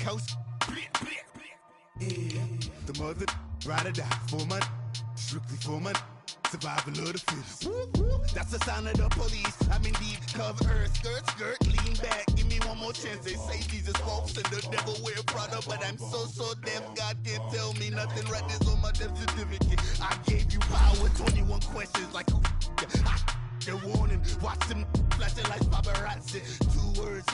Coast. Yeah, the mother ride or die for my, strictly for my. Survival of the fittest. That's the sign of the police. I'm indeed cover earth, skirt, lean back. Give me one more chance. They say Jesus walks and the devil wear Prada, but I'm so deaf. God can't tell me nothing. Right this on my death certificate. I gave you power. 21 questions like who? The warning. Watch them flashing like paparazzi. Two words.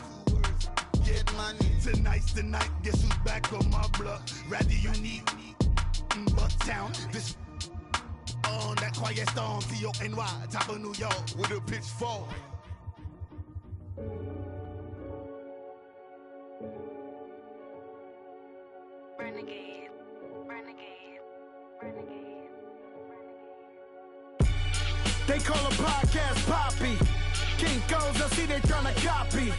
Get money. Tonight's the night. Guess who's back on my block? Rather unique. Bucktown. This. On that quiet storm, C-O-N-Y, top of New York, with a pitchfork. Renegade. They call a podcast Poppy. Kinkos, I see they tryna copy.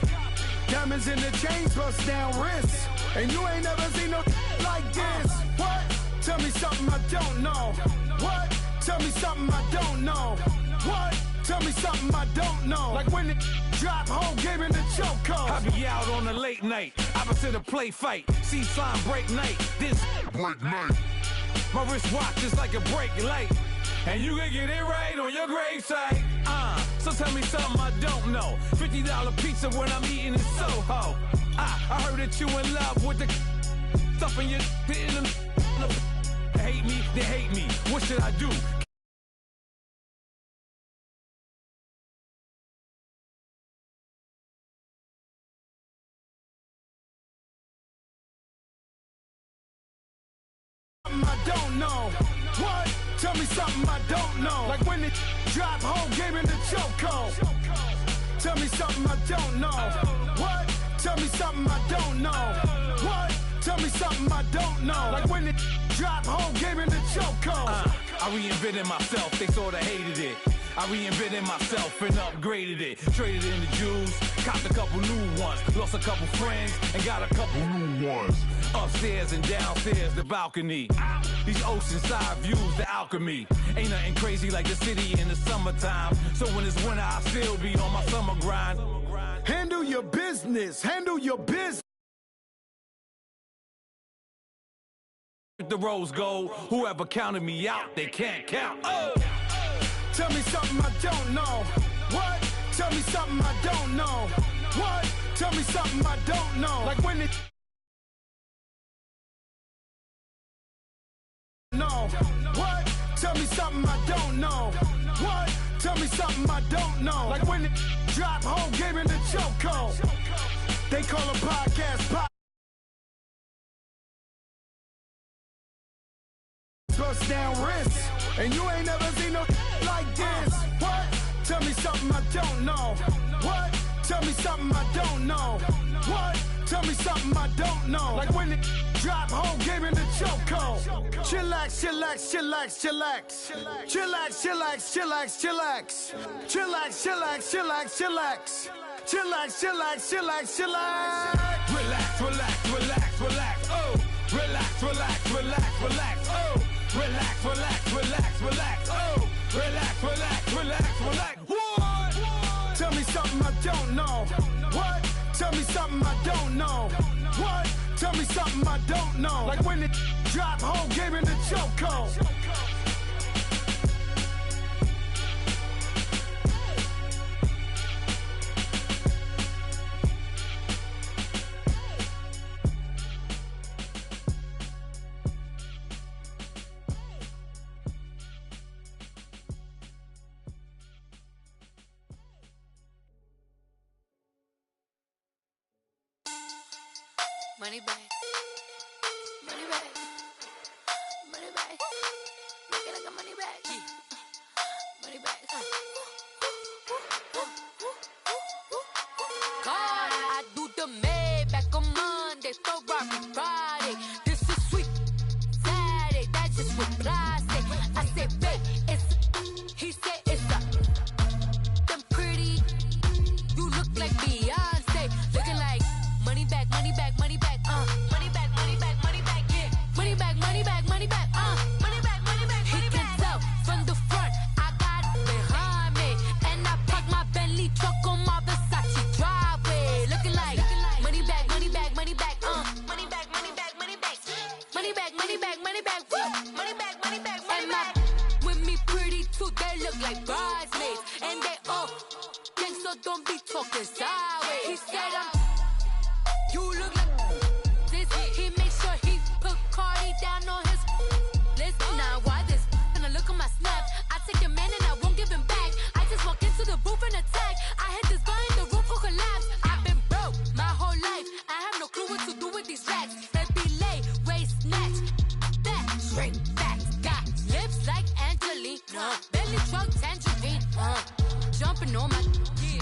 Diamonds in the chains, bust down wrists. And you ain't never seen no like this. What? Tell me something I don't know. What? Tell me something I don't know. What? Tell me something I don't know. Like when it drop, whole game in the chokehold. I be out on a late night, opposite a play fight. See slime break night, this break night. My wristwatch is like a brake light. And you can get it right on your gravesite. So tell me something I don't know. $50 pizza when I'm eating in Soho. I heard that you in love with the stuff in your in the hate me, they hate me. What should I do? I don't know. What? Tell me something I don't know. Like when it drop, whole game in the chokehold. Tell me something I don't know. What? Tell me something I don't know. What? Tell me something I don't know. Like when it drop, whole game in the chokehold. I reinvented myself, they sorta hated it. I reinvented myself and upgraded it. Traded in the Jews, copped a couple new ones. Lost a couple friends and got a couple new ones. Upstairs and downstairs, the balcony. These oceanside views, the alchemy. Ain't nothing crazy like the city in the summertime. So when it's winter, I still be on my summer grind. Handle your business, handle your business. The rose gold, whoever counted me out, they can't count. Oh! Tell me something I don't know. What? Tell me something I don't know. What? Tell me something I don't know. Like when it. No. What? Tell me something I don't know. What? Tell me something I don't know. Like when it drop, whole game in the chokehold. They call a podcast pop. Bust down wrists. And you ain't never seen no like this. What? Tell me something I don't know. What? Tell me something I don't know. What? Tell me something I don't know. Like when it drop, whole game in the chokehold. Chillax, chillax, chillax, chillax. Chillax, chillax, chillax, chillax. Chillax, chillax, chillax, chillax. Chillax, chillax, chillax, chillax. Relax, relax, relax, relax. Oh, relax, relax, relax, relax. Oh. Relax, relax, relax, relax. Oh, relax, relax, relax, relax. What? Tell me something I don't know. What? Tell me something I don't know. What? Tell me something I don't know. Like when it drop, whole game in the chokehold. Money back. Money back. Money back. Make it like a money back. Money back. God, I do the Maybach on Monday, Ferrari Friday. This is sweet Saturday, that's just with plastic. I said, babe, it's. He said it's a. Them pretty. You look like Beyonce, looking like money back, money back, money back. Money back, money back, money back, yeah. Money back, money back, money back, money back, money back, money back. He can tell from the front, I got it behind money back, woo. Money back, money back, money back. With me pretty too, they look like bridesmaids. And they all gang, so don't be talking sideways. He said you look like this. He make sure he put Cardi down on his list. Now why this? Gonna look on my snap. I take your man and I won't give him back. I just walk into the booth and attack. I hit this guy in the roof will collapse. I've been broke my whole life. I have no clue what to do with these racks. That be lay, waist snatch, back, straight back. Got lips like Angelina, belly truck tangerine. Jumping on my,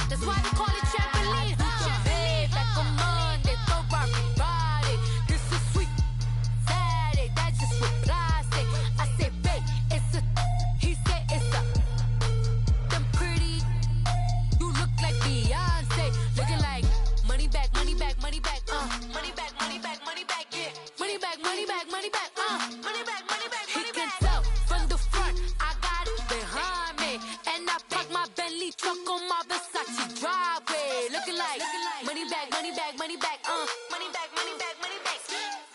that's why they call it trampoline. Babe, back on Monday, throw body. This is sweet Saturday, that's just with plastic. I say, babe, it's a, he said it's a, them pretty, you look like Beyonce, looking like money back, money back, money back, money back, money back, money back, yeah, money back, money back, money back, money back, money back. He can tell from the front, I got it behind me, and I park my Bentley truck on my Versace driveway, looking like money back, money back, money back, money back, money back, money back,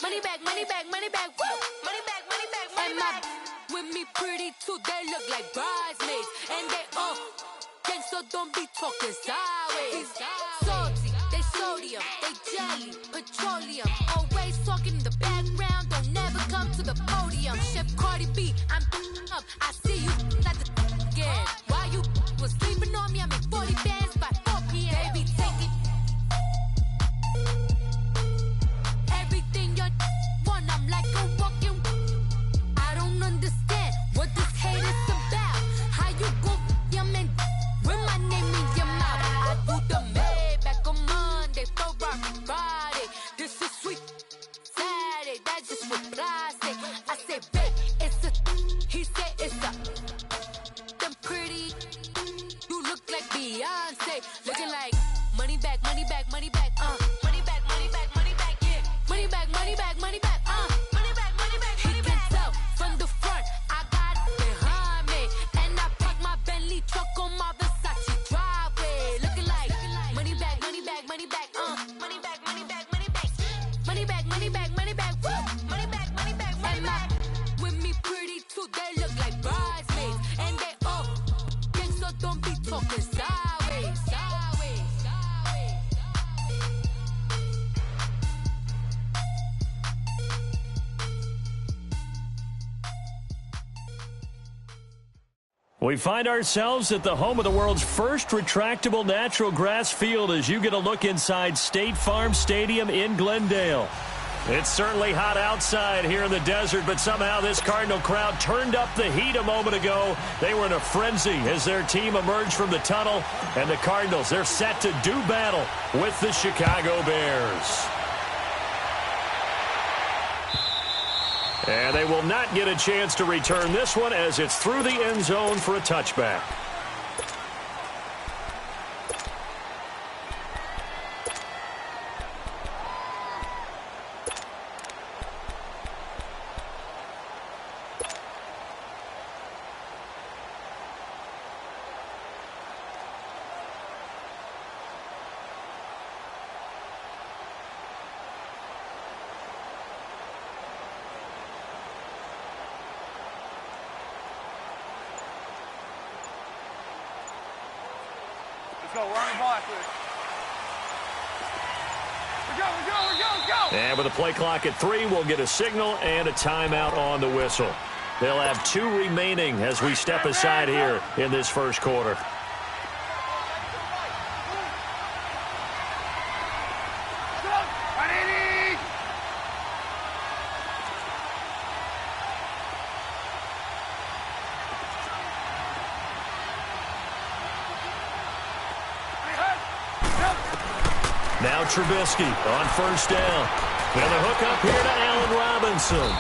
money back, money back, money back, woo, money back, money back, money back. With me pretty too, they look like bridesmaids, and they all gang, so don't be talking sideways. Salty, they sodium, they jelly, petroleum. Always talking in the background, don't never come to the podium. Chef Cardi B, I'm up. I see you at the again. While you was sleeping on me, I make 40 bands by 4 p.m. Baby, take it. Everything you want, I'm like a walking. I don't understand what this hate is about. How you go, your man, with my name in your mouth. I do the Maybach on Monday, for Friday. This is sweet Saturday, that's just with plastic. I say, babe, it's a, he said it's a, them pretty, you look like Beyonce, looking like money back, money back, money back, money back, money back, money back, yeah, money back, money back, money back, money back, money back. He can tell from the front, I got it behind me, and I park my Bentley truck on my Versace driveway, looking like money back, money back, money back, money back, money back, money back, money back, money back, money back, woo, money back, money back, money back. With me pretty too, they look like bridesmaids, and they all gang, so don't be talking sideways, sideways, sideways. We find ourselves at the home of the world's first retractable natural grass field as you get a look inside State Farm Stadium in Glendale. It's certainly hot outside here in the desert, but somehow this Cardinal crowd turned up the heat a moment ago. They were in a frenzy as their team emerged from the tunnel, and the Cardinals, they're set to do battle with the Chicago Bears. And they will not get a chance to return this one as it's through the end zone for a touchback. Let's go. We're on the ball after this. Go. And with a play clock at 3, we'll get a signal and a timeout on the whistle. They'll have 2 remaining as we step aside here in this first quarter. Now Trubisky on first down. And the hook up here to Allen Robinson.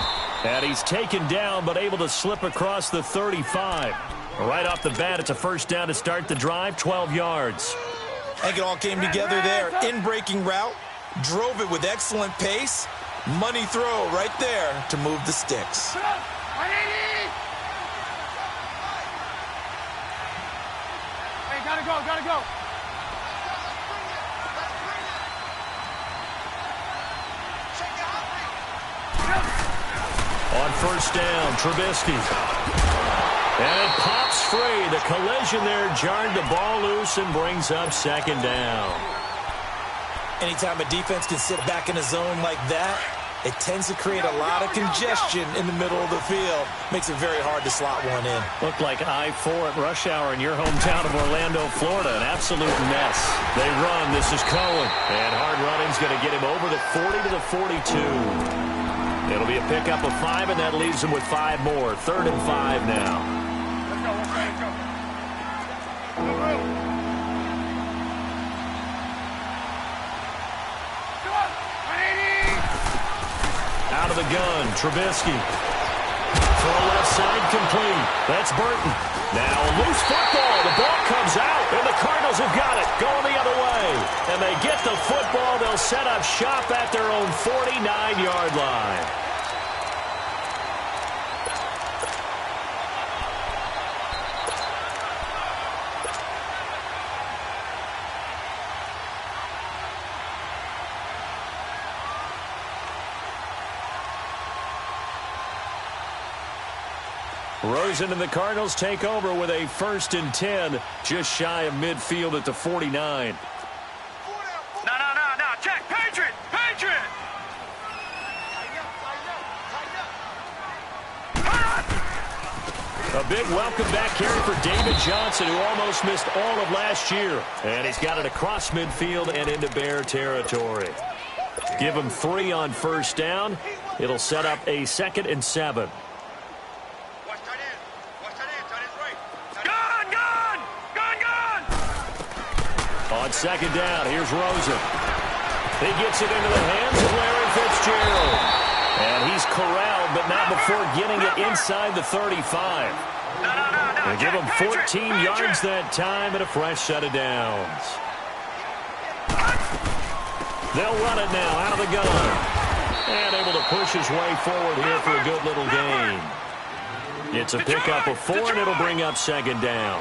And he's taken down but able to slip across the 35. Right off the bat, it's a first down to start the drive, 12 yards. I think it all came together there. In-breaking route, drove it with excellent pace. Money throw right there to move the sticks. Hey, gotta go. On first down, Trubisky. And it pops free. The collision there jarred the ball loose and brings up second down. Anytime a defense can sit back in a zone like that, it tends to create a lot of congestion in the middle of the field. Makes it very hard to slot one in. Looked like I-4 at rush hour in your hometown of Orlando, Florida. An absolute mess. They run. This is Cohen. And hard running's going to get him over the 40 to the 42. It'll be a pickup of 5, and that leaves him with 5 more. 3rd and 5 now. Let's go. Out of the gun, Trubisky. For a left side, complete. That's Burton. Now a loose football. The ball comes out, and the Cardinals have got it. Going the other way. And they get the football. They'll set up shop at their own 49-yard line. Rosen and the Cardinals take over with a 1st and 10, just shy of midfield at the 49. No. Check. Patriot. A big welcome back carry for David Johnson, who almost missed all of last year. And he's got it across midfield and into Bear territory. Give him 3 on first down. It'll set up a 2nd and 7. On second down, here's Rosen. He gets it into the hands of Larry Fitzgerald. And he's corralled, but not before getting it inside the 35. They give him 14 yards that time and a fresh set of downs. They'll run it now out of the gun. And able to push his way forward here for a good little gain. It's a pickup of 4, and it'll bring up second down.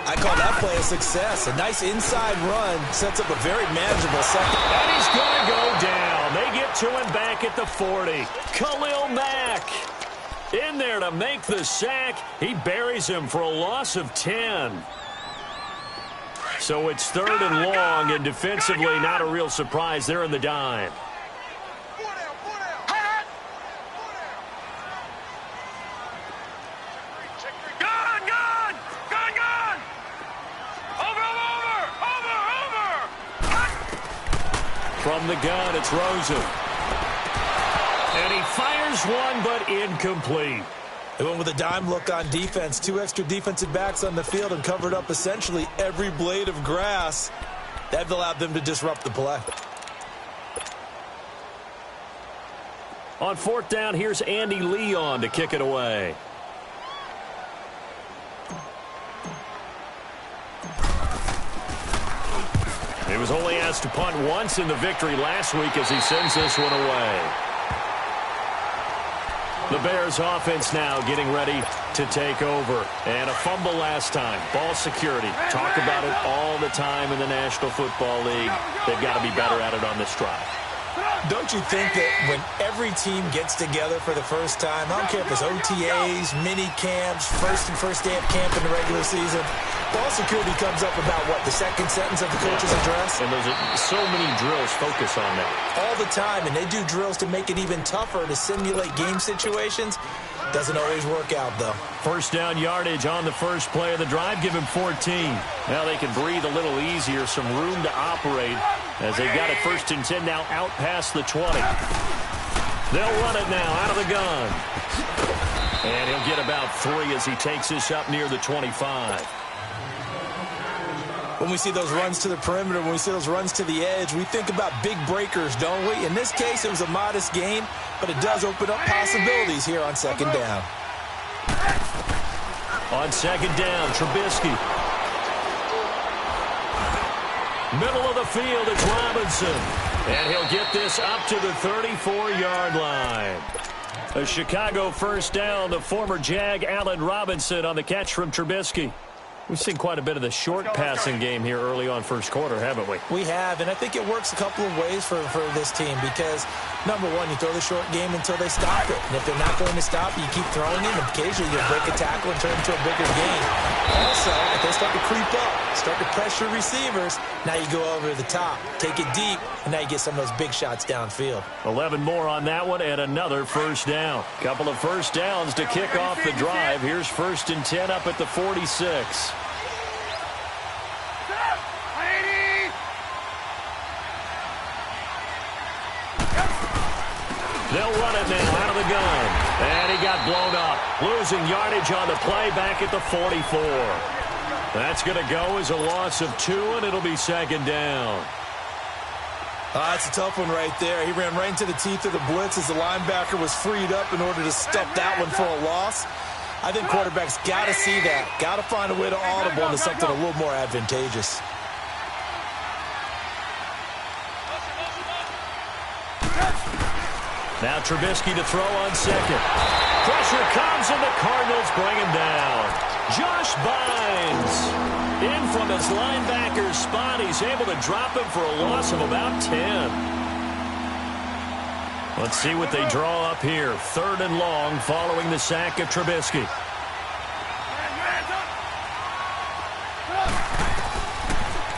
I call that play a success. A nice inside run sets up a very manageable second. And he's going to go down. They get to him back at the 40. Khalil Mack in there to make the sack. He buries him for a loss of 10. So it's 3rd and long, and defensively not a real surprise. They're in the dime. From the gun, it's Rosen. And he fires one, but incomplete. They went with a dime look on defense. 2 extra defensive backs on the field and covered up essentially every blade of grass. That allowed them to disrupt the play. On 4th down, here's Andy Leon to kick it away. He was only asked to punt once in the victory last week as he sends this one away. The Bears offense now getting ready to take over. And a fumble last time. Ball security. Talk about it all the time in the National Football League. They've got to be better at it on this drive. Don't you think that when every team gets together for the first time, I don't care if it's OTAs, mini camps, first day of camp in the regular season, ball security comes up about, what, the second sentence of the coach's address? And there's so many drills focus on that. All the time, and they do drills to make it even tougher to simulate game situations. Doesn't always work out, though. First down yardage on the first play of the drive. Give him 14. Now they can breathe a little easier. Some room to operate as they've got it 1st and 10 now out past the 20. They'll run it now out of the gun. And he'll get about 3 as he takes this up near the 25. When we see those runs to the perimeter, when we see those runs to the edge, we think about big breakers, don't we? In this case, it was a modest gain, but it does open up possibilities here on second down. On second down, Trubisky. Middle of the field, it's Robinson. And he'll get this up to the 34-yard line. A Chicago first down, the former Jag Allen Robinson on the catch from Trubisky. We've seen quite a bit of the short passing game here early on first quarter, haven't we? We have, and I think it works a couple of ways for this team because, number one, you throw the short game until they stop it. And if they're not going to stop it, you keep throwing it, and occasionally you'll break a tackle and turn it into a bigger gain. Also, if they start to creep up, start to pressure receivers, now you go over the top, take it deep, and now you get some of those big shots downfield. 11 more on that one, and another first down. Couple of first downs to kick off the drive. Here's 1st and 10 up at the 46. They'll run it now out of the gun. And he got blown up. Losing yardage on the play back at the 44. That's going to go as a loss of 2, and it'll be 2nd down. That's a tough one right there. He ran right into the teeth of the blitz as the linebacker was freed up in order to stuff that one for a loss. I think quarterbacks got to see that. Got to find a way to audible into something a little more advantageous. Now Trubisky to throw on 2nd. Pressure comes, and the Cardinals bring him down. Josh Bynes in from his linebacker's spot. He's able to drop him for a loss of about 10. Let's see what they draw up here. 3rd and long following the sack of Trubisky.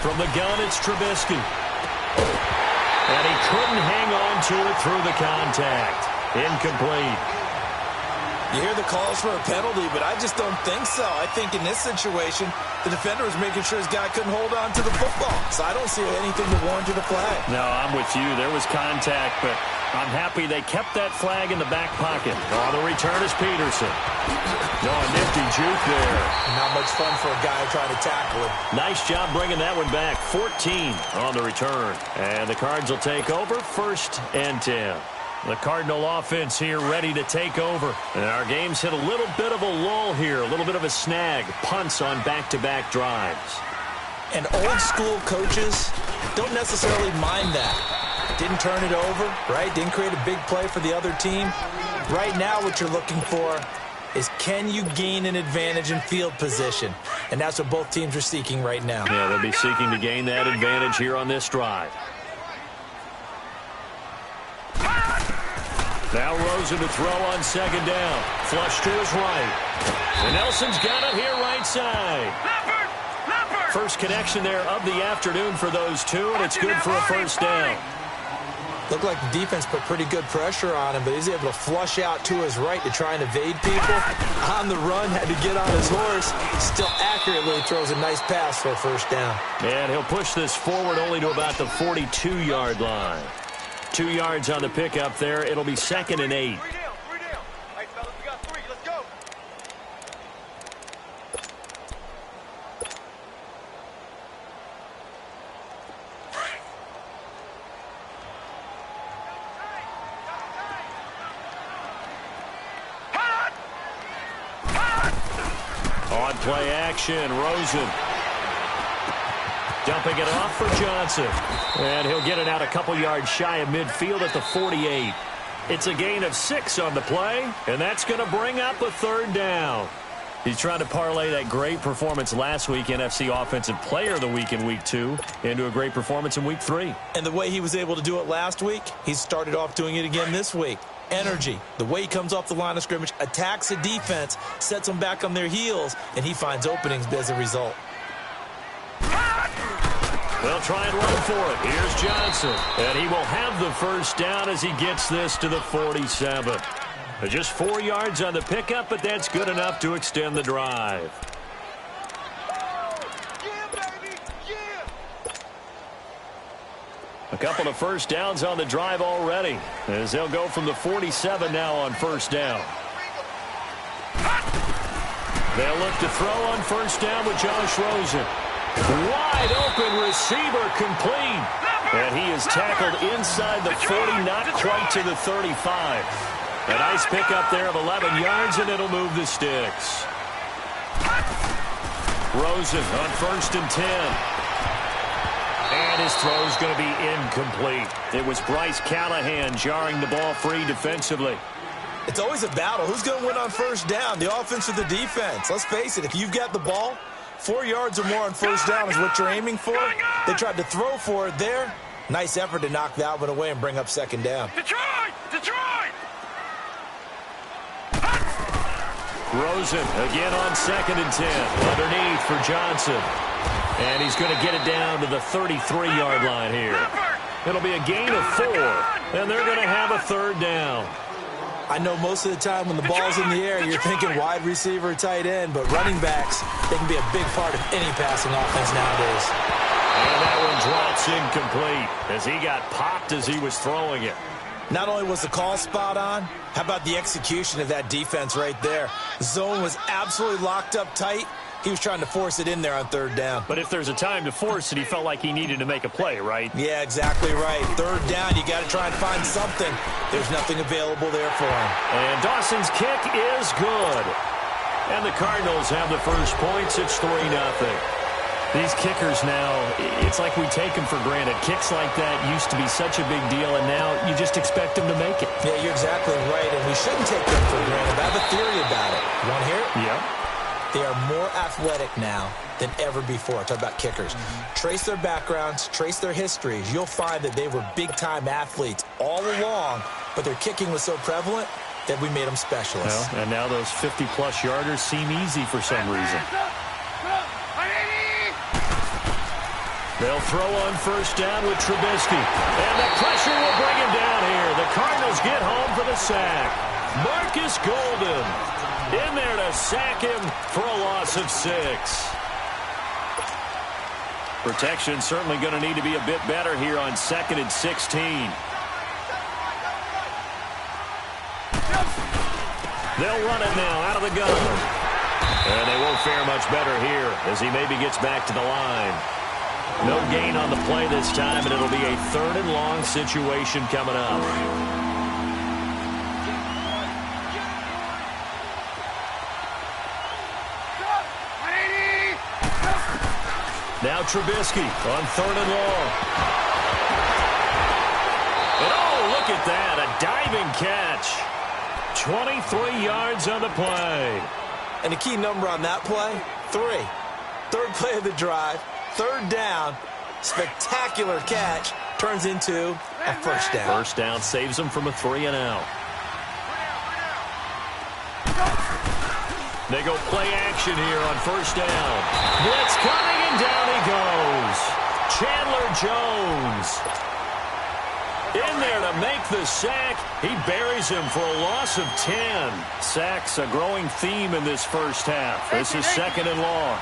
From the gun, it's Trubisky. And he couldn't hang on to it through the contact. Incomplete. You hear the calls for a penalty, but I just don't think so. I think in this situation, the defender was making sure his guy couldn't hold on to the football. So I don't see anything to warrant a flag. No, I'm with you. There was contact, but I'm happy they kept that flag in the back pocket. On the return is Peterson. No, a nifty juke there. Not much fun for a guy trying to tackle it. Nice job bringing that one back. 14 on the return. And the Cards will take over 1st and 10. The Cardinal offense here ready to take over. And our game's hit a little bit of a lull here, a little bit of a snag. Punts on back-to-back drives. And old-school coaches don't necessarily mind that. Didn't turn it over, right? Didn't create a big play for the other team. Right now what you're looking for is can you gain an advantage in field position? And that's what both teams are seeking right now. Yeah, they'll be seeking to gain that advantage here on this drive. Now Rosen to throw on 2nd down. Flush to his right. And Nelson's got it here right side. First connection there of the afternoon for those two, and it's good for a 1st down. Looked like the defense put pretty good pressure on him, but he's able to flush out to his right to try and evade people. On the run, had to get on his horse. Still accurately throws a nice pass for a 1st down. And he'll push this forward only to about the 42-yard line. 2 yards on the pickup there. It'll be 2nd and 8. On play action, Rosen. Dumping it off for Johnson. And he'll get it out a couple yards shy of midfield at the 48. It's a gain of 6 on the play, and that's going to bring up a 3rd down. He's trying to parlay that great performance last week, NFC Offensive Player of the Week in Week 2, into a great performance in Week 3. And the way he was able to do it last week, he started off doing it again this week. Energy, the way he comes off the line of scrimmage, attacks the defense, sets them back on their heels, and he finds openings as a result. They'll try and run for it. Here's Johnson. And he will have the 1st down as he gets this to the 47. Just 4 yards on the pickup, but that's good enough to extend the drive. A couple of 1st downs on the drive already, as they'll go from the 47 now on 1st down. They'll look to throw on 1st down with Josh Rosen. Wide open receiver complete. And he is tackled inside the 40, not quite to the 35. A nice pickup there of 11 yards, and it'll move the sticks. Rosen on 1st and 10. And his throw is going to be incomplete. It was Bryce Callahan jarring the ball free defensively. It's always a battle. Who's going to win on 1st down, the offense or the defense? Let's face it, if you've got the ball, 4 yards or more on first down is what you're aiming for. They tried to throw for it there. Nice effort to knock that one away and bring up second down. Detroit! Rosen again on 2nd and 10. Underneath for Johnson. And he's going to get it down to the 33-yard line here. It'll be a gain of 4, and they're going to have a 3rd down. I know most of the time when the ball's in the air, you're thinking wide receiver, tight end, but running backs, they can be a big part of any passing offense nowadays. And that one drops incomplete as he got popped as he was throwing it. Not only was the call spot on, how about the execution of that defense right there? The zone was absolutely locked up tight. He was trying to force it in there on 3rd down. But if there's a time to force it, he felt like he needed to make a play, right? Yeah, exactly right. 3rd down, you got to try and find something. There's nothing available there for him. And Dawson's kick is good. And the Cardinals have the first points. It's 3-0. These kickers now, it's like we take them for granted. Kicks like that used to be such a big deal, and now you just expect them to make it. Yeah, you're exactly right, and we shouldn't take them for granted. I have a theory about it. You want to hear it? Yeah. They are more athletic now than ever before. Talk about kickers. Trace their backgrounds, trace their histories. You'll find that they were big-time athletes all along, but their kicking was so prevalent that we made them specialists. Well, and now those 50-plus yarders seem easy for some reason. They'll throw on first down with Trubisky. And the pressure will bring him down here. The Cardinals get home for the sack. Marcus Golden in there to sack him for a loss of 6. Protection certainly going to need to be a bit better here on 2nd and 16. They'll run it now out of the gun. And they won't fare much better here as he maybe gets back to the line. No gain on the play this time, and it'll be a 3rd and long situation coming up. Now Trubisky on 3rd and long. And oh, look at that, a diving catch. 23 yards on the play. And the key number on that play, 3. 3rd play of the drive. 3rd down, spectacular catch, turns into a first down. First down saves them from a 3-and-out. They go play action here on first down. Blitz coming, and down he goes. Chandler Jones in there to make the sack. He buries him for a loss of 10. Sacks a growing theme in this first half. This is 2nd and long.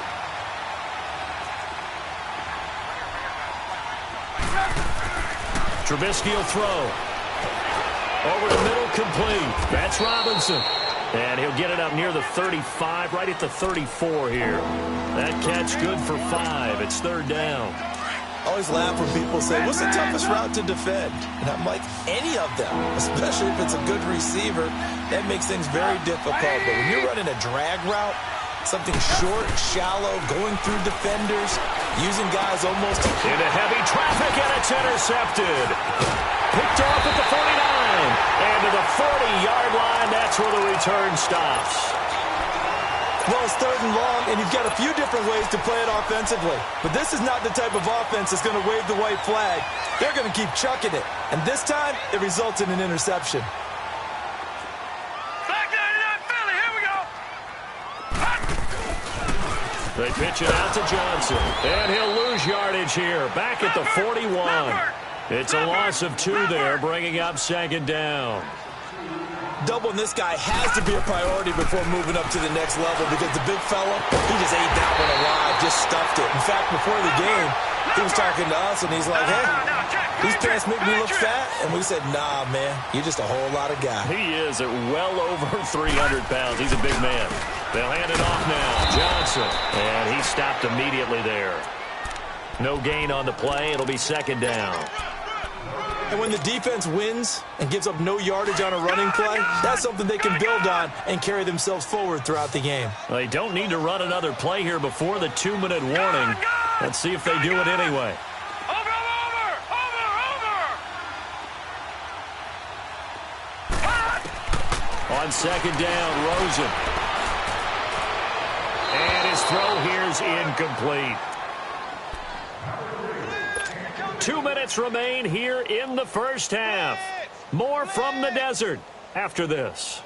Trubisky will throw. Over the middle, complete. That's Robinson. And he'll get it up near the 35, right at the 34 here. That catch good for 5. It's 3rd down. I always laugh when people say, what's the toughest route to defend? And I'm like, any of them, especially if it's a good receiver. That makes things very difficult. But when you're running a drag route, something short, shallow, going through defenders, using guys almost into heavy traffic, and it's intercepted. Picked off at the 49. And to the 40-yard line, that's where the return stops. Well, it's 3rd and long, and you've got a few different ways to play it offensively. But this is not the type of offense that's going to wave the white flag. They're going to keep chucking it. And this time, it results in an interception. They pitch it out to Johnson, and he'll lose yardage here, back at the 41. It's a loss of 2 there, bringing up 2nd down. Doubling this guy has to be a priority before moving up to the next level because the big fella, he just ate that one alive, just stuffed it. In fact, before the game, he was talking to us, and he's like, hey, these pants make me look fat. And we said, nah, man, you're just a whole lot of guy. He is at well over 300 pounds. He's a big man. They'll hand it off now. Johnson. And he stopped immediately there. No gain on the play. It'll be 2nd down. And when the defense wins and gives up no yardage on a running play, that's something they can build on and carry themselves forward throughout the game. Well, they don't need to run another play here before the 2-minute warning. Let's see if they do it anyway. Over! On 2nd down, Rosen. And his throw here's incomplete. 2 minutes remain here in the first half. More from the desert after this.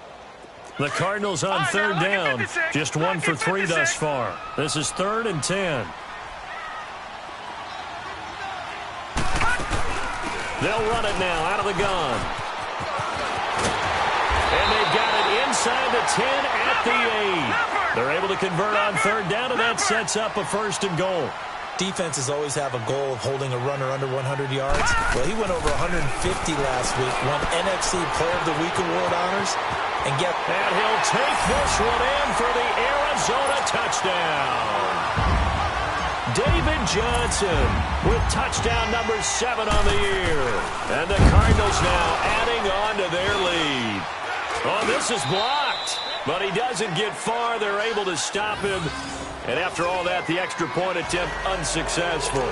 The Cardinals on third down. Just 1 for 3 thus far. This is 3rd and 10. They'll run it now out of the gun. And they've got it inside the 10 at the 8. They're able to convert on third down, and that sets up a 1st and goal. Defenses always have a goal of holding a runner under 100 yards. Well, he went over 150 last week, won NFC Player of the Week award honors. And he'll take this one in for the Arizona touchdown. David Johnson with touchdown number 7 on the year. And the Cardinals now adding on to their lead. Oh, this is blocked, but he doesn't get far. They're able to stop him. And after all that, the extra point attempt unsuccessful.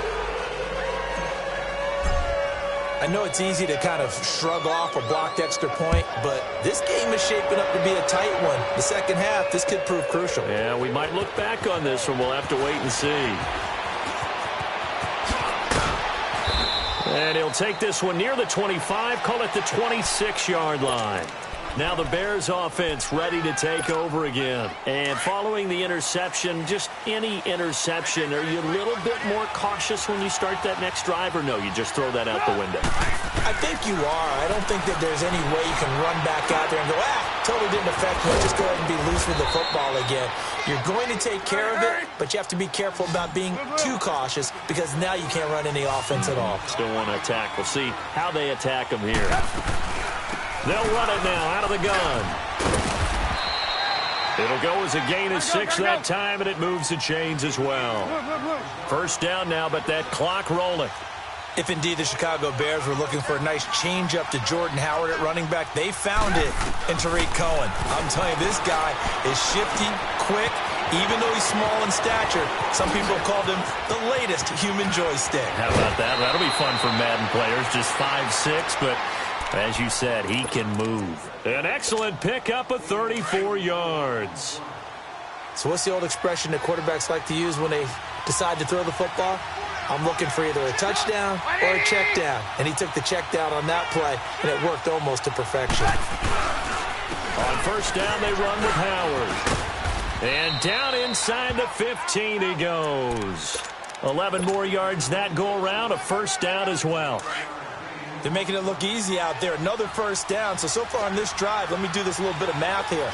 I know it's easy to kind of shrug off a blocked extra point, but this game is shaping up to be a tight one. The second half, this could prove crucial. Yeah, we might look back on this one. We'll have to wait and see. And he'll take this one near the 25, call it the 26-yard line. Now the Bears offense ready to take over again. And following the interception, just any interception, are you a little bit more cautious when you start that next drive, or no, you just throw that out the window? I think you are. I don't think that there's any way you can run back out there and go, totally didn't affect me. Just go ahead and be loose with the football again. You're going to take care of it, but you have to be careful about being too cautious because now you can't run any offense at all. Still want to attack. We'll see how they attack them here. They'll run it now out of the gun. It'll go as a gain of 6 that time, and it moves the chains as well. 1st down now, but that clock rolling. If indeed the Chicago Bears were looking for a nice change-up to Jordan Howard at running back, they found it in Tariq Cohen. I'm telling you, this guy is shifty, quick, even though he's small in stature. Some people have called him the latest human joystick. How about that? That'll be fun for Madden players. Just 5'6", but as you said, he can move. An excellent pickup of 34 yards. So what's the old expression that quarterbacks like to use when they decide to throw the football? I'm looking for either a touchdown or a check down. And he took the check down on that play, and it worked almost to perfection. On 1st down, they run with Howard. And down inside the 15 he goes. 11 more yards that go around, a 1st down as well. They're making it look easy out there. Another 1st down. So far on this drive, let me do this little bit of math here.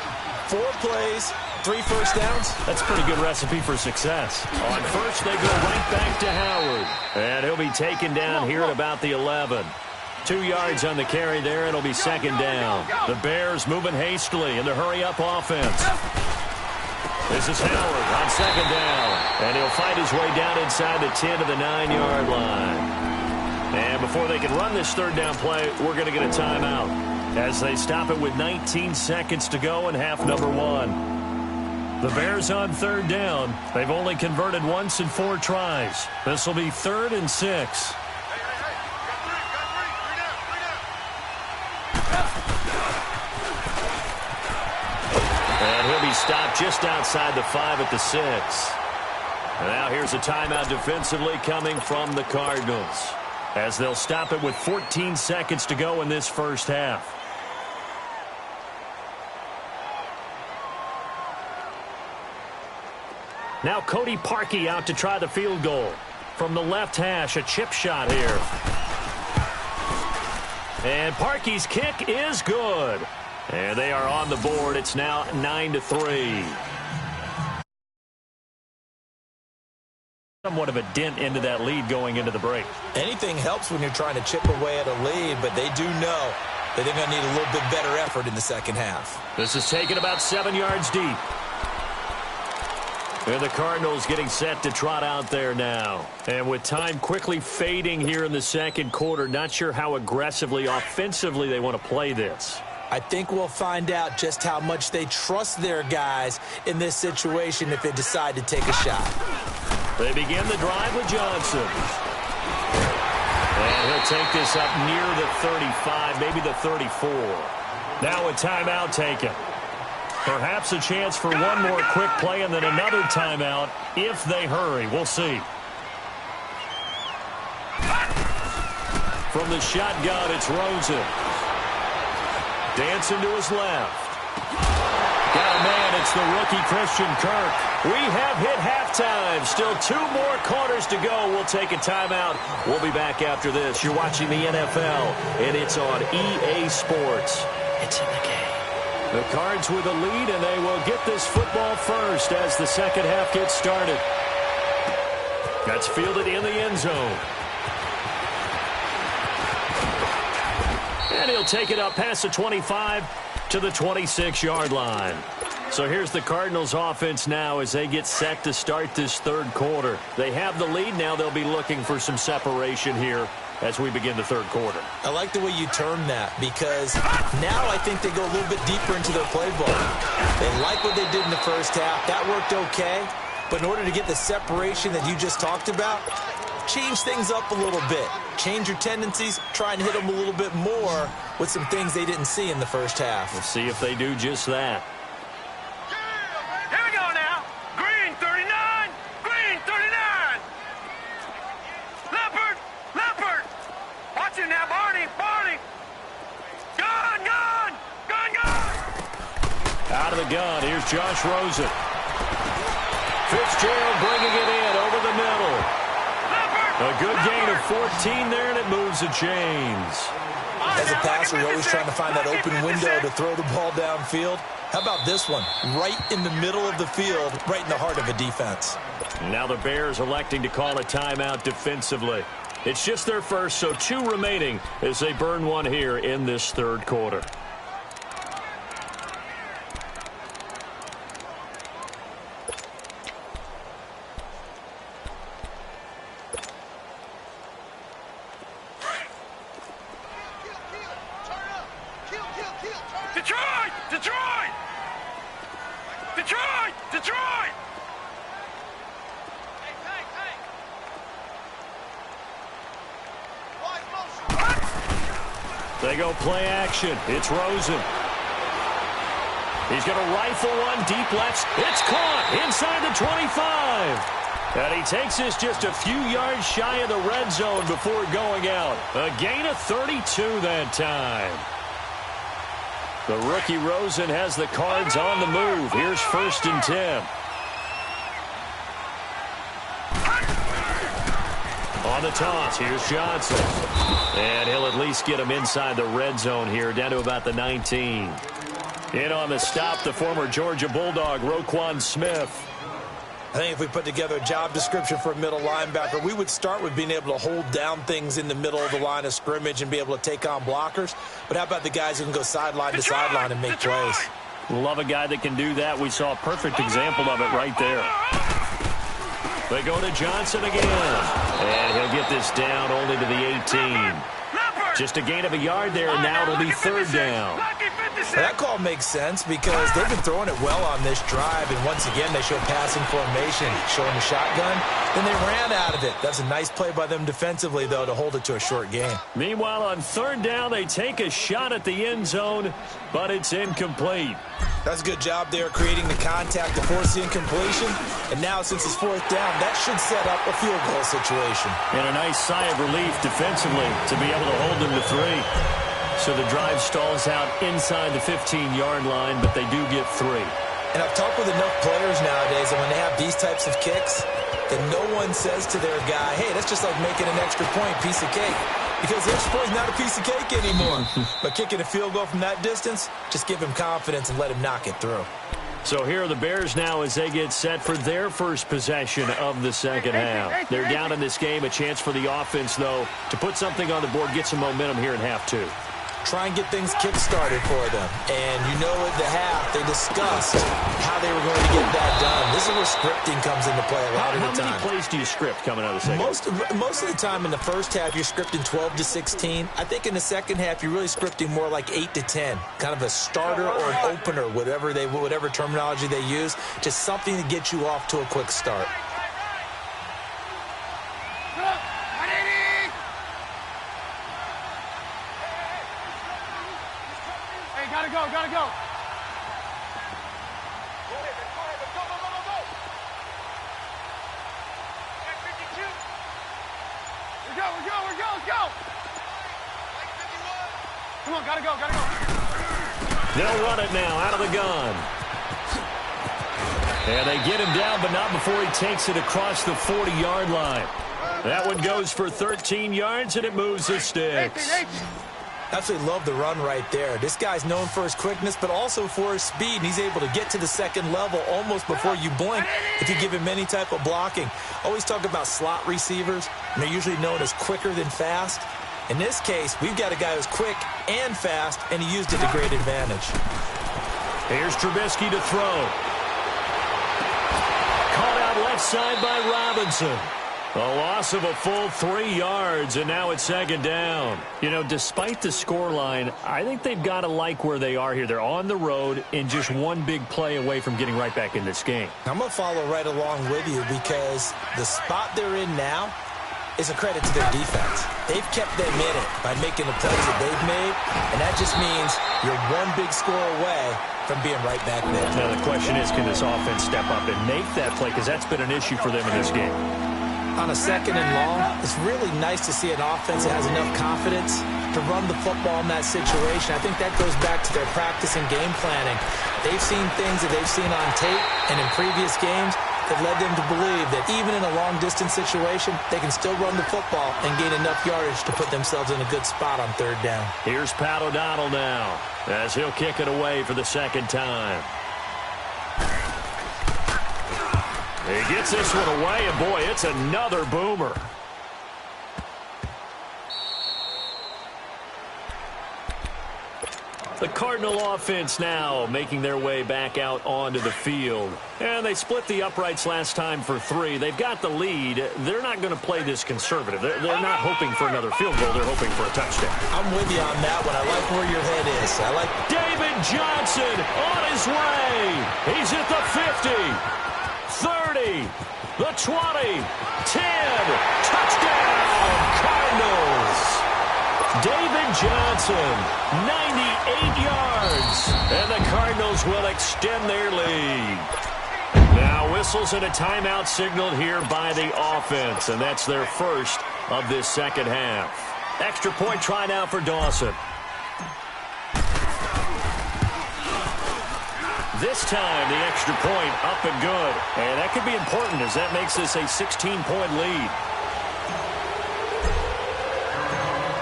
4 plays, 3 1st downs. That's a pretty good recipe for success. On 1st, they go right back to Howard. And he'll be taken down here at about the 11. 2 yards on the carry there. It'll be 2nd down. The Bears moving hastily in the hurry-up offense. This is Howard on 2nd down. And he'll fight his way down inside the 10 to the 9-yard line. And before they can run this 3rd down play, we're going to get a timeout as they stop it with 19 seconds to go in half number 1. The Bears on 3rd down. They've only converted once in 4 tries. This will be 3rd and 6. And he'll be stopped just outside the 5 at the 6. And now here's a timeout defensively coming from the Cardinals, as they'll stop it with 14 seconds to go in this 1st half. Now Cody Parkey out to try the field goal. From the left hash, a chip shot here. And Parkey's kick is good. And they are on the board. It's now 9-3. Somewhat of a dent into that lead going into the break. Anything helps when you're trying to chip away at a lead, but they do know that they're going to need a little bit better effort in the second half. This is taken about 7 yards deep. And the Cardinals getting set to trot out there now. And with time quickly fading here in the 2nd quarter, not sure how aggressively, offensively they want to play this. I think we'll find out just how much they trust their guys in this situation if they decide to take a shot. They begin the drive with Johnson. And he'll take this up near the 35, maybe the 34. Now a timeout taken. Perhaps a chance for one more quick play and then another timeout if they hurry. We'll see. From the shotgun, it's Rosen. Dancing to his left. Got a man, it's the rookie Christian Kirk. We have hit halftime. Still 2 more quarters to go. We'll take a timeout. We'll be back after this. You're watching the NFL, and it's on EA Sports. It's in the game. The Cards with a lead, and they will get this football first as the second half gets started. That's fielded in the end zone. And he'll take it up past the 25 to the 26-yard line. So here's the Cardinals offense now as they get set to start this third quarter. They have the lead. Now they'll be looking for some separation here as we begin the third quarter. I like the way you term that because now I think they go a little bit deeper into their playbook. They like what they did in the first half. That worked okay. But in order to get the separation that you just talked about, change things up a little bit. Change your tendencies. Try and hit them a little bit more with some things they didn't see in the first half. We'll see if they do just that. Here we go now. Green 39. Green 39. Leopard. Leopard. Watch it now, Barney. Barney. Gun, gun. Gun, gun. Out of the gun. Here's Josh Rosen. Fitzgerald bringing it in over the middle. A good gain of 14 there, and it moves the chains. As a passer, you're always trying to find that open window to throw the ball downfield. How about this one? Right in the middle of the field, right in the heart of a defense. Now the Bears electing to call a timeout defensively. It's just their first, so 2 remaining as they burn one here in this third quarter. Detroit! Detroit! Detroit! Detroit! They go play action. It's Rosen. He's going to rifle one deep left. It's caught inside the 25. And he takes this just a few yards shy of the red zone before going out. A gain of 32 that time. The rookie Rosen has the Cards on the move. Here's 1st and 10. On the toss, here's Johnson. And he'll at least get him inside the red zone here, down to about the 19. In on the stop, the former Georgia Bulldog, Roquan Smith. I think if we put together a job description for a middle linebacker, we would start with being able to hold down things in the middle of the line of scrimmage and be able to take on blockers. But how about the guys who can go sideline to sideline and make plays? Love a guy that can do that. We saw a perfect example of it right there. They go to Johnson again. And he'll get this down only to the 18. Just a gain of a yard there, and now it'll be 3rd down. Well, that call makes sense because they've been throwing it well on this drive, and once again they show passing formation, showing the shotgun. Then they ran out of it. That's a nice play by them defensively, though, to hold it to a short gain. Meanwhile, on 3rd down, they take a shot at the end zone, but it's incomplete. That's a good job there creating the contact to force the incompletion. And now, since it's 4th down, that should set up a field goal situation. And a nice sigh of relief defensively to be able to hold them to 3. So the drive stalls out inside the 15-yard line, but they do get 3. And I've talked with enough players nowadays, and when they have these types of kicks, that no one says to their guy, hey, that's just like making an extra point, piece of cake. Because the extra point is not a piece of cake anymore. But kicking a field goal from that distance, just give him confidence and let him knock it through. So here are the Bears now as they get set for their first possession of the second half. They're down in this game. A chance for the offense, though, to put something on the board, get some momentum here in half 2. Try and get things kick-started for them. And you know at the half, they discussed how they were going to get that done. This is where scripting comes into play a lot of the time. How many plays do you script coming out of the second? Most of the time in the first half, you're scripting 12 to 16. I think in the second half, you're really scripting more like 8 to 10. Kind of a starter or an opener, whatever terminology they use. Just something to get you off to a quick start. Gotta go. Let's go. Come on, gotta go. They'll run it now out of the gun. And they get him down, but not before he takes it across the 40-yard line. That one goes for 13 yards, and it moves the sticks. Absolutely love the run right there. This guy's known for his quickness, but also for his speed, and he's able to get to the second level almost before you blink if you give him any type of blocking. Always talk about slot receivers, and they're usually known as quicker than fast. In this case, we've got a guy who's quick and fast, and he used it to great advantage. Here's Trubisky to throw. Caught out left side by Robinson. A loss of a full 3 yards, and now it's second down. You know, despite the scoreline, I think they've got to like where they are here. They're on the road and just one big play away from getting right back in this game. I'm going to follow right along with you because the spot they're in now is a credit to their defense. They've kept them in it by making the plays that they've made, and that just means you're one big score away from being right back there. Now, the question is, can this offense step up and make that play? Because that's been an issue for them in this game. On a second and long, it's really nice to see an offense that has enough confidence to run the football in that situation. I think that goes back to their practice and game planning. They've seen things that they've seen on tape and in previous games that led them to believe that even in a long-distance situation, they can still run the football and gain enough yardage to put themselves in a good spot on third down. Here's Pat O'Donnell now as he'll kick it away for the second time. He gets this one away, and boy, it's another boomer. The Cardinal offense now making their way back out onto the field. And they split the uprights last time for 3. They've got the lead. They're not going to play this conservative. They're not hoping for another field goal. They're hoping for a touchdown. I'm with you on that one. I like where your head is. I like David Johnson on his way. He's at the 50. 30, the 20, 10, touchdown, Cardinals. David Johnson, 98 yards, and the Cardinals will extend their lead. Now whistles and a timeout signaled here by the offense, and that's their first of this second half. Extra point try now for Dawson. This time, the extra point up and good. And that could be important as that makes this a 16-point lead.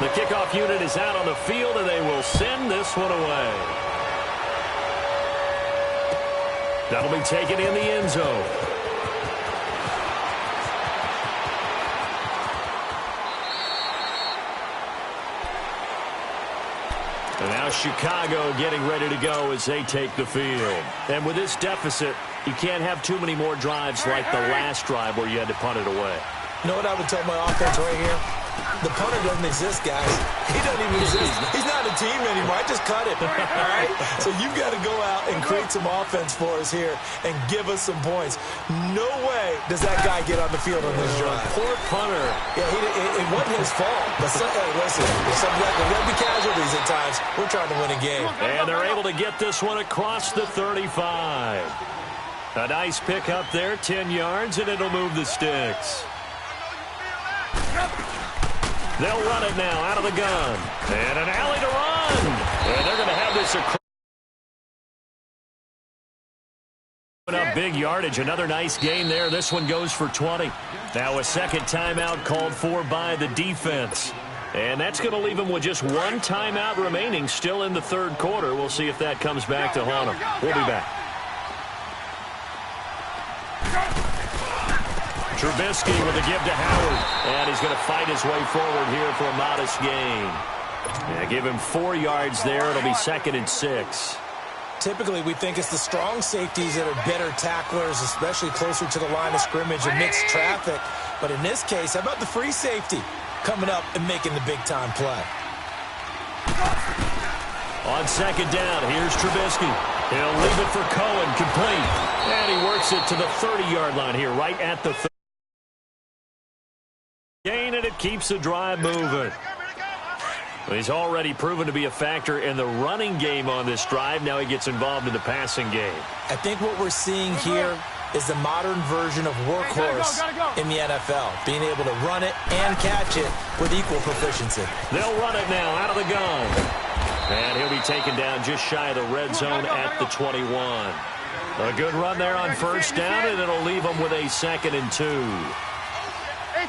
The kickoff unit is out on the field, and they will send this one away. That'll be taken in the end zone. And now Chicago getting ready to go as they take the field. And with this deficit, you can't have too many more drives like the last drive where you had to punt it away. You know what I would tell my offense right here? The punter doesn't exist, guys. He doesn't even exist. He's not a team anymore. I just cut it. All right? So you've got to go out and create some offense for us here and give us some points. No way does that guy get on the field on this drive. Poor punter. Yeah, it wasn't his fault. But hey, listen, there'll be casualties at times. We're trying to win a game. And they're able to get this one across the 35. A nice pick up there, 10 yards, and it'll move the sticks. They'll run it now out of the gun. And an alley to run. And they're going to have this across. Up big yardage. Another nice gain there. This one goes for 20. Now a second timeout called for by the defense. And that's going to leave them with just one timeout remaining still in the third quarter. We'll see if that comes back to haunt them. We'll be back. Trubisky with a give to Howard. And he's going to fight his way forward here for a modest gain. Yeah, give him 4 yards there. It'll be 2nd and 6. Typically, we think it's the strong safeties that are better tacklers, especially closer to the line of scrimmage amidst traffic. But in this case, how about the free safety coming up and making the big-time play? On second down, here's Trubisky. He'll leave it for Cohen, complete. And he works it to the 30-yard line here, right at the 30. Gain, and it keeps the drive moving. He's already proven to be a factor in the running game on this drive. Now he gets involved in the passing game. I think what we're seeing here is the modern version of workhorse in the NFL, being able to run it and catch it with equal proficiency. They'll run it now out of the gun. And he'll be taken down just shy of the red zone at the 21. A good run there on first down, and it'll leave them with a 2nd and 2.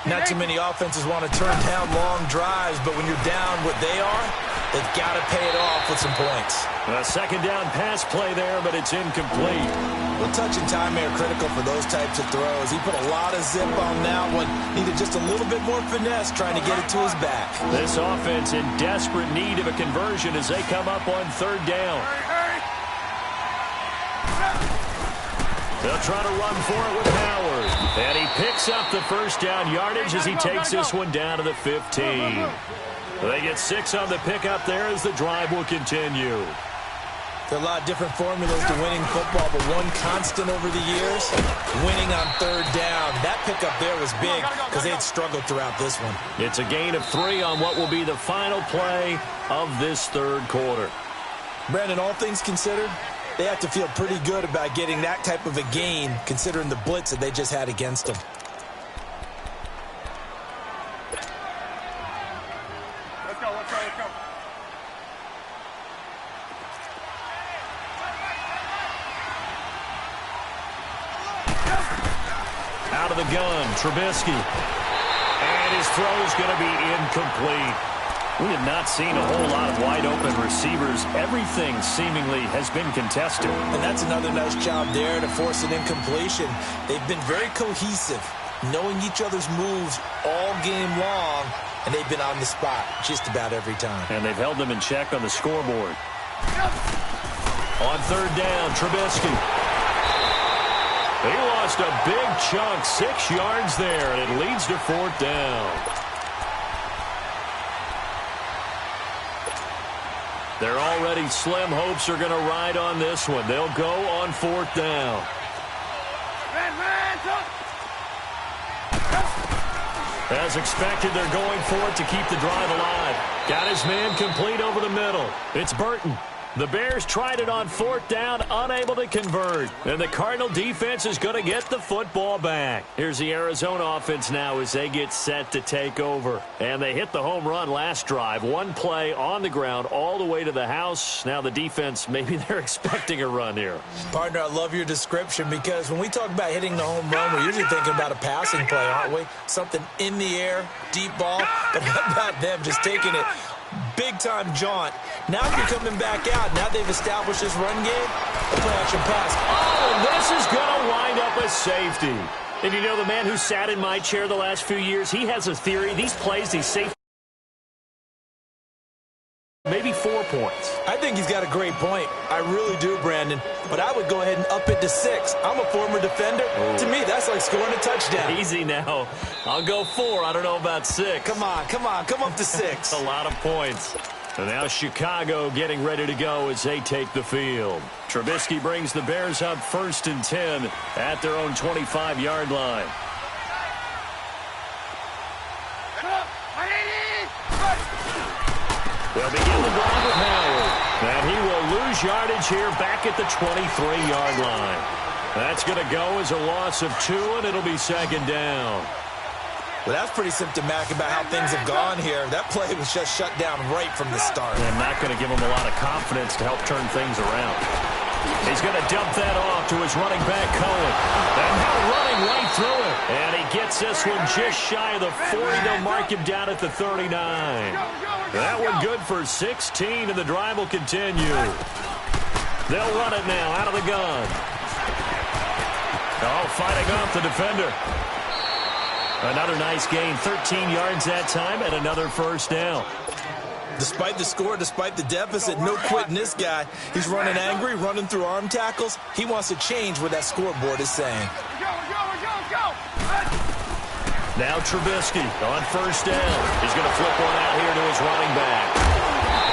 Not too many offenses want to turn down long drives, but when you're down what they are, they've got to pay it off with some points. A 2nd down pass play there, but it's incomplete. Well, touch and time are critical for those types of throws. He put a lot of zip on that one. Needed just a little bit more finesse trying to get it to his back. This offense in desperate need of a conversion as they come up on 3rd down. They'll try to run for it with Howard. And he picks up the first down yardage as he takes this one down to the 15. They get 6 on the pickup there as the drive will continue. There are a lot of different formulas to winning football, but one constant over the years, winning on 3rd down. That pickup there was big because they had struggled throughout this one. It's a gain of 3 on what will be the final play of this 3rd quarter. Brandon, all things considered, they have to feel pretty good about getting that type of a gain considering the blitz that they just had against them. Let's go. Out of the gun, Trubisky. And his throw is going to be incomplete. We have not seen a whole lot of wide-open receivers. Everything seemingly has been contested. And that's another nice job there to force an incompletion. They've been very cohesive, knowing each other's moves all game long, and they've been on the spot just about every time. And they've held them in check on the scoreboard. On 3rd down, Trubisky. He lost a big chunk, 6 yards there, and it leads to 4th down. Their already slim hopes are going to ride on this one. They'll go on 4th down. As expected, they're going for it to keep the drive alive. Got his man complete over the middle. It's Burton. The Bears tried it on 4th down, unable to convert. And the Cardinal defense is going to get the football back. Here's the Arizona offense now as they get set to take over. And they hit the home run last drive. One play on the ground all the way to the house. Now the defense, maybe they're expecting a run here. Partner, I love your description because when we talk about hitting the home run, we're usually thinking about a passing play, aren't we? Something in the air, deep ball. But how about them just taking it? Big-time jaunt. Now they're coming back out. Now they've established this run game. A play-action pass. Oh, and this is going to wind up a safety. And you know, the man who sat in my chair the last few years, he has a theory. These plays, these safety, maybe 4 points. I think he's got a great point. I really do, Brandon. But I would go ahead and up it to 6. I'm a former defender. Oh. To me, that's like scoring a touchdown. Easy now. I'll go 4. I don't know about 6. Come on. Come up to 6. A lot of points. And now Chicago getting ready to go as they take the field. Trubisky brings the Bears up 1st and 10 at their own 25-yard line. They'll begin the drive with Howard. And he will lose yardage here back at the 23-yard line. That's going to go as a loss of 2, and it'll be 2nd down. Well, that's pretty symptomatic about how things have gone here. That play was just shut down right from the start. And not going to give him a lot of confidence to help turn things around. He's going to dump that off to his running back, Cohen. And now running right through it. And he gets this one just shy of the 40. They'll mark him down at the 39. That one good for 16, and the drive will continue. They'll run it now out of the gun. Oh, fighting off the defender. Another nice gain, 13 yards that time, and another 1st down. Despite the score, despite the deficit, no quitting this guy. He's running angry, running through arm tackles. He wants to change what that scoreboard is saying. Now Trubisky on 1st down. He's going to flip one out here to his running back.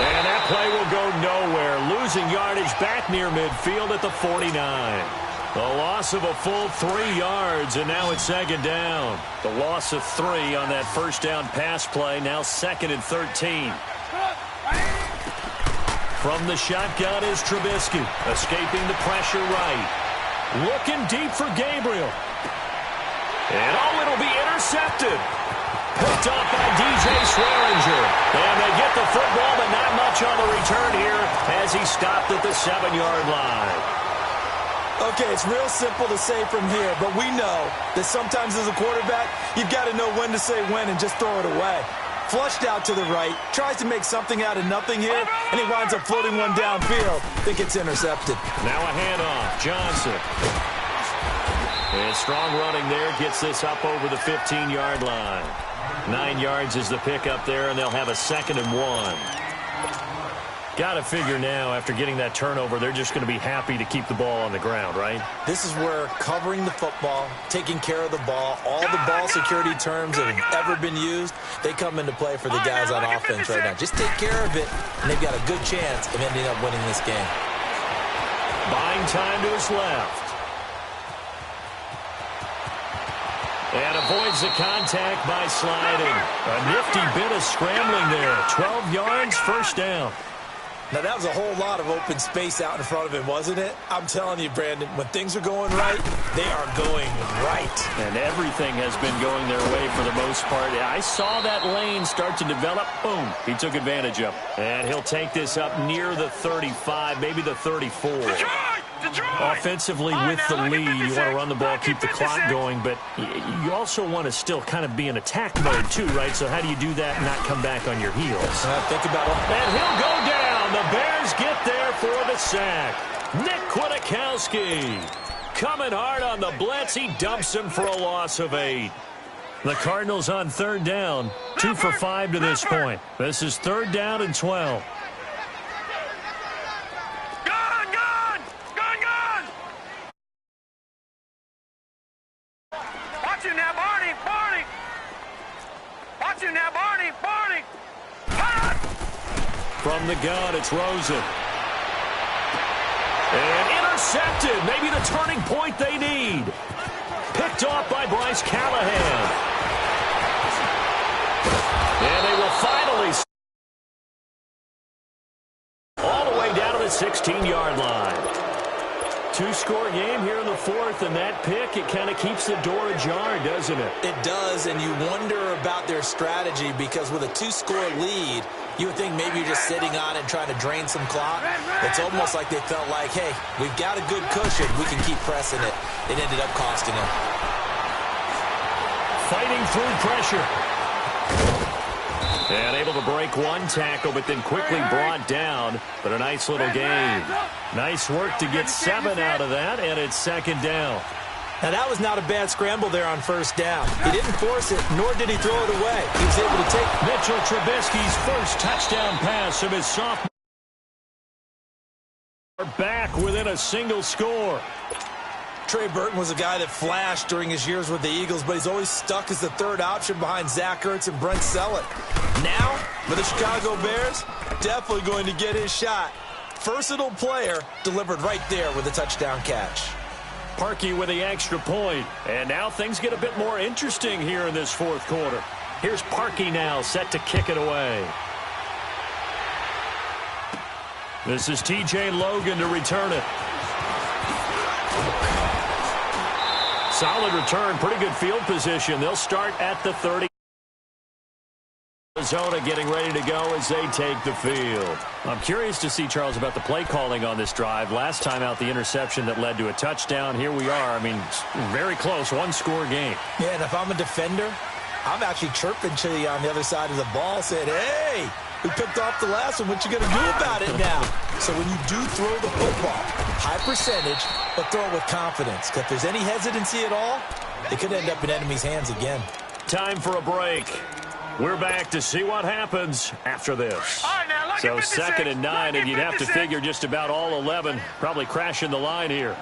And that play will go nowhere. Losing yardage back near midfield at the 49. The loss of a full 3 yards, and now it's 2nd down. The loss of 3 on that 1st down pass play, now 2nd and 13. From the shotgun is Trubisky, escaping the pressure right. Looking deep for Gabriel. And it'll be intercepted. Picked off by DJ Swearinger. And they get the football, but not much on the return here as he stopped at the 7-yard line. Okay, it's real simple to say from here, but we know that sometimes as a quarterback, you've got to know when to say when and just throw it away. Flushed out to the right, tries to make something out of nothing here, and he winds up floating one downfield. Think it's intercepted. Now a handoff, Johnson. And strong running there gets this up over the 15-yard line. 9 yards is the pickup there, and they'll have a 2nd and 1. Got to figure now, after getting that turnover, they're just going to be happy to keep the ball on the ground, right? This is where covering the football, taking care of the ball, all the ball security terms that have ever been used, they come into play for the guys on offense right now. Just take care of it, and they've got a good chance of ending up winning this game. Buying time to his left. And avoids the contact by sliding. A nifty bit of scrambling there. 12 yards, first down. Now, that was a whole lot of open space out in front of him, wasn't it? I'm telling you, Brandon, when things are going right, they are going right. And everything has been going their way for the most part. I saw that lane start to develop. Boom. He took advantage of it. And he'll take this up near the 35, maybe the 34. Offensively, with the lead, you want to run the ball, keep the clock going, but you also want to still kind of be in attack mode too, right? So how do you do that and not come back on your heels? Think about it. And he'll go down. The Bears get there for the sack. Nick Kwiatkowski coming hard on the blitz. He dumps him for a loss of 8. The Cardinals on 3rd down, 2 for 5 to this point. This is 3rd down and 12. Watch him now, Barney. Watch him now, Barney. From the gun, it's Rosen. And intercepted. Maybe the turning point they need. Picked off by Bryce Callahan. And they will finally all the way down to the 16-yard line. 2-score game here in the 4th, and that pick, it kind of keeps the door ajar, doesn't it? It does, and you wonder about their strategy because with a 2-score lead, you would think maybe you're just sitting on it and trying to drain some clock. It's almost like they felt like, hey, we've got a good cushion. We can keep pressing it. It ended up costing them. Fighting through pressure. And able to break one tackle, but then quickly brought down. But a nice little gain. Nice work to get 7 out of that, and it's 2nd down. Now, that was not a bad scramble there on 1st down. He didn't force it, nor did he throw it away. He was able to take Mitchell Trubisky's first touchdown pass of his sophomore. Back within a single score. Trey Burton was a guy that flashed during his years with the Eagles, but he's always stuck as the 3rd option behind Zach Ertz and Brent Selleck. Now, for the Chicago Bears, definitely going to get his shot. Versatile player delivered right there with a touchdown catch. Parkey with the extra point. And now things get a bit more interesting here in this 4th quarter. Here's Parkey now set to kick it away. This is TJ Logan to return it. Solid return, pretty good field position. They'll start at the 30. Arizona getting ready to go as they take the field. I'm curious to see, Charles, about the play calling on this drive. Last time out, the interception that led to a touchdown. Here we are. I mean, very close, 1-score game. Yeah, and if I'm a defender, I'm actually chirping to you on the other side of the ball, saying, hey, we picked off the last one. What you going to do about it now? So when you do throw the football, high percentage, but throw it with confidence. Because if there's any hesitancy at all, it could end up in enemy's hands again. Time for a break. We're back to see what happens after this. So 2nd and 9, and you'd have to figure just about all 11 probably crashing the line here.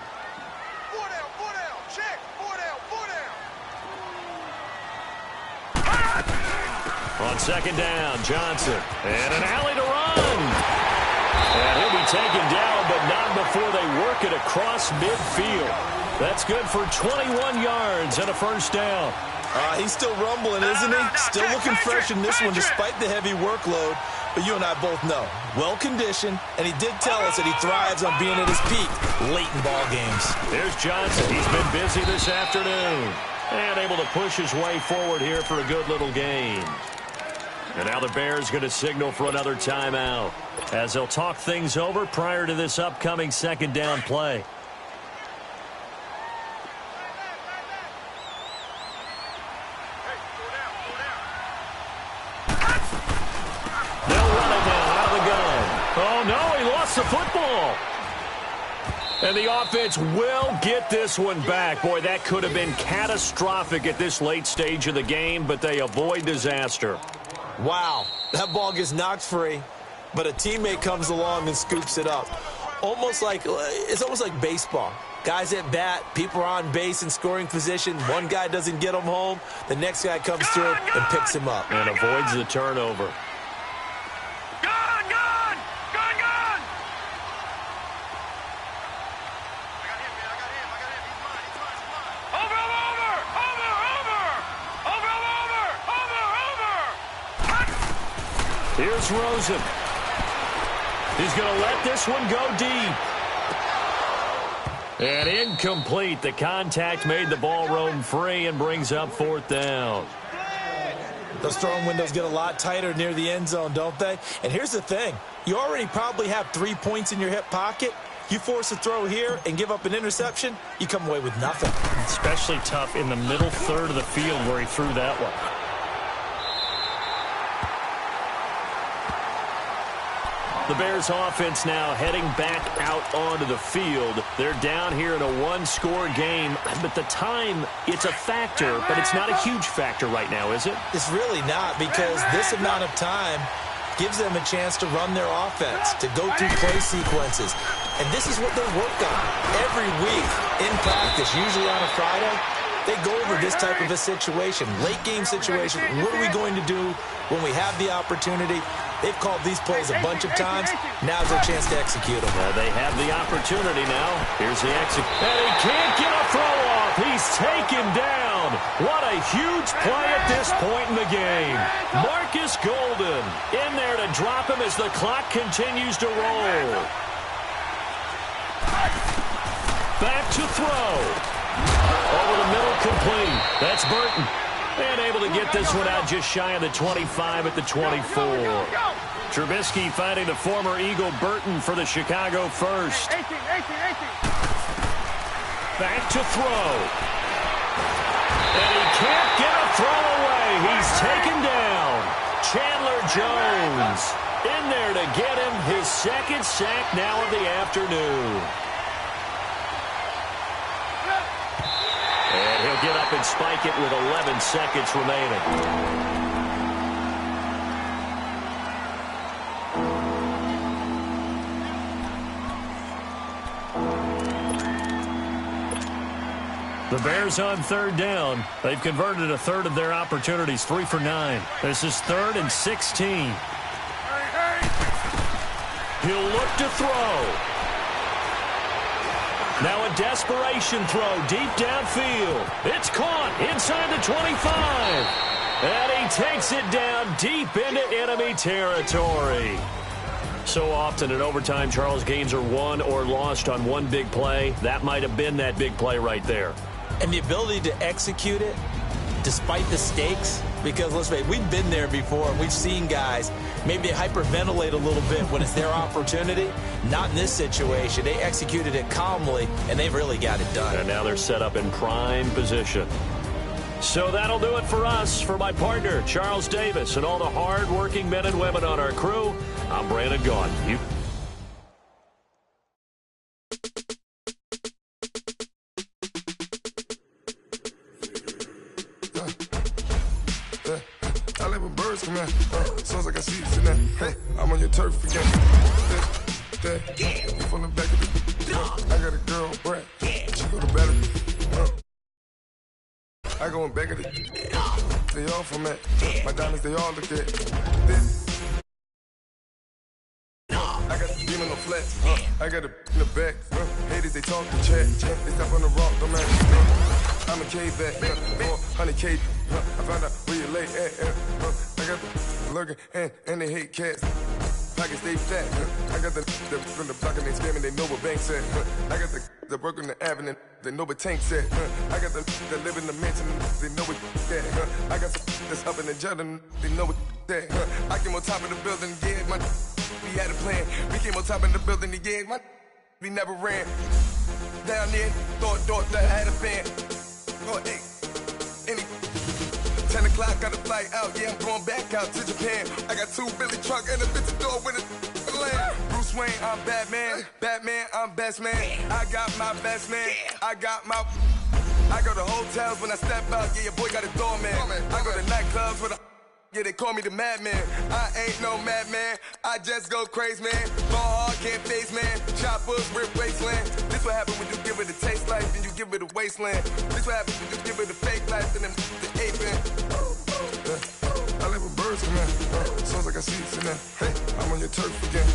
On 2nd down, Johnson. And an alley to run. And he'll be taken down, but not before they work it across midfield. That's good for 21 yards and a first down. He's still rumbling, isn't he? Still looking fresh in this one despite the heavy workload. But you and I both know, well-conditioned, and he did tell us that he thrives on being at his peak late in ball games. There's Johnson. He's been busy this afternoon and able to push his way forward here for a good little game. And now the Bears going to signal for another timeout as they'll talk things over prior to this upcoming second down play. Oh, no, he lost the football. And the offense will get this one back. Boy, that could have been catastrophic at this late stage of the game, but they avoid disaster. Wow, that ball gets knocked free, but a teammate comes along and scoops it up. It's almost like baseball. Guys at bat, people are on base in scoring position. One guy doesn't get him home. The next guy comes through and picks him up. And avoids the turnover. Here's Rosen. He's going to let this one go deep. And incomplete. The contact made the ball roam free and brings up fourth down. Those throwing windows get a lot tighter near the end zone, don't they? And here's the thing. You already probably have 3 points in your hip pocket. You force a throw here and give up an interception, you come away with nothing. Especially tough in the middle third of the field where he threw that one. The Bears offense now heading back out onto the field. They're down here in a one-score game, but the time, it's a factor, but it's not a huge factor right now, is it? It's really not, because this amount of time gives them a chance to run their offense, to go through play sequences. And this is what they work on every week in practice, usually on a Friday. They go over this type of a situation, late-game situation. What are we going to do when we have the opportunity? They've called these plays a bunch of times. Now's their chance to execute them. Well, they have the opportunity now. Here's the execute. And he can't get a throw off. He's taken down. What a huge play at this point in the game. Marcus Golden in there to drop him as the clock continues to roll. Back to throw. Over the middle, complete. That's Burton. And able to get this one out just shy of the 25 at the 24. Trubisky finding the former Eagle Burton for the Chicago first. Back to throw. And he can't get a throw away. He's taken down. Chandler Jones in there to get him his second sack now of the afternoon. And he'll get up and spike it with 11 seconds remaining. The Bears on third down. They've converted a third of their opportunities, 3 for 9. This is 3rd and 16. He'll look to throw. Now a desperation throw deep downfield. It's caught inside the 25. And he takes it down deep into enemy territory. So often in overtime, Charles, games are won or lost on one big play. That might have been that big play right there. And the ability to execute it despite the stakes, because let's face it, we've been there before. We've seen guys maybe hyperventilate a little bit when it's their opportunity. Not in this situation. They executed it calmly, and they've really got it done. And now they're set up in prime position. So that'll do it for us. For my partner, Charles Davis, and all the hard-working men and women on our crew, I'm Brandon Gaudin. I let my birds come out. Sounds like I see this in that. Hey, I'm on your turf again. You from the back of the. I got a girl, Brad. She go to battle. I go in back of the. They all from that. My diamonds, they all look at this. I got the demon on flats. I got it in the back. Haters, they talk to chat. They step on the rock, don't matter. I'm a K-back, 400K. I found out where you lay at. I got the lurking and they hate cats. pockets stay fat. I got the from the block and they spamming, they know what bank said. I got the work on the avenue, they know what Tank said. I got the that live in the mansion, they know what that. I got some that's up in the Jordan, they know what that. I came on top of the building, yeah, my we had a plan. We came on top of the building, yeah, my we never ran. Down there, thought that I had a fan. Oh, hey, any 10 o'clock, got a flight out, yeah, I'm going back out to Japan. I got 2 Billy truck and a bitch door with a land. Bruce Wayne, I'm Batman. Batman, I'm best man. I got my best man. I go to hotels when I step out, yeah, your boy got a doorman. I go to nightclubs with a yeah, they call me the madman. I ain't no madman. I just go crazy, man. Ball hard, can't face, man. Choppers, rip wasteland. This what happens when you give it a taste life and you give it a wasteland. This what happens when you give it a fake life and then the aping. I live with birds come in. Sounds like I see it in there. Hey, I'm on your turf again.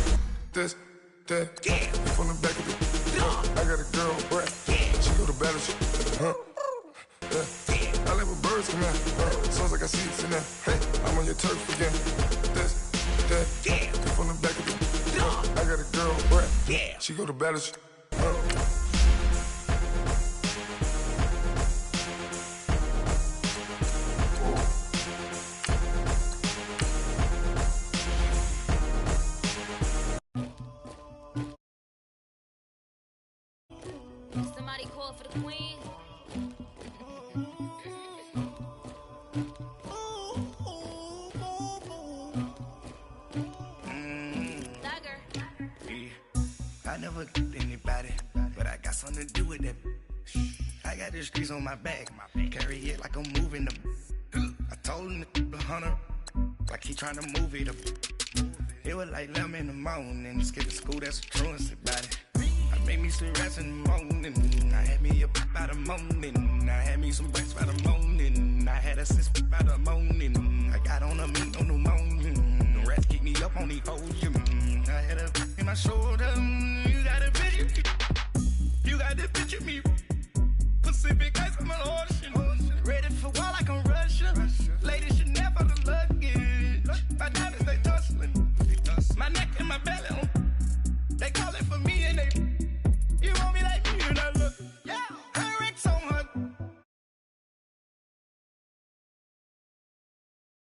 This, that, yeah. From the back of the I got a girl, Brett. She go to battle shit. I live with birds come in. Sounds like I see it in there. Hey, I'm on your turf again. This, that, yeah. From the back of the I got a girl, Brett. She go to battle shit. Somebody call for the queen. I never anybody, but I got something to do with that. I got the streets on my back, carry it like I'm moving them. I told him the hunter, like he trying to move it up. It was like 11 in the morning, skip to school, that's a truancy body. I made me some rats in the morning, I had me up by the morning. I had me some breaks by the morning, I had a sis by the morning. I got on a meat on the morning, the rats keep me up on the ocean. I had a in my shoulder, you got a bitch.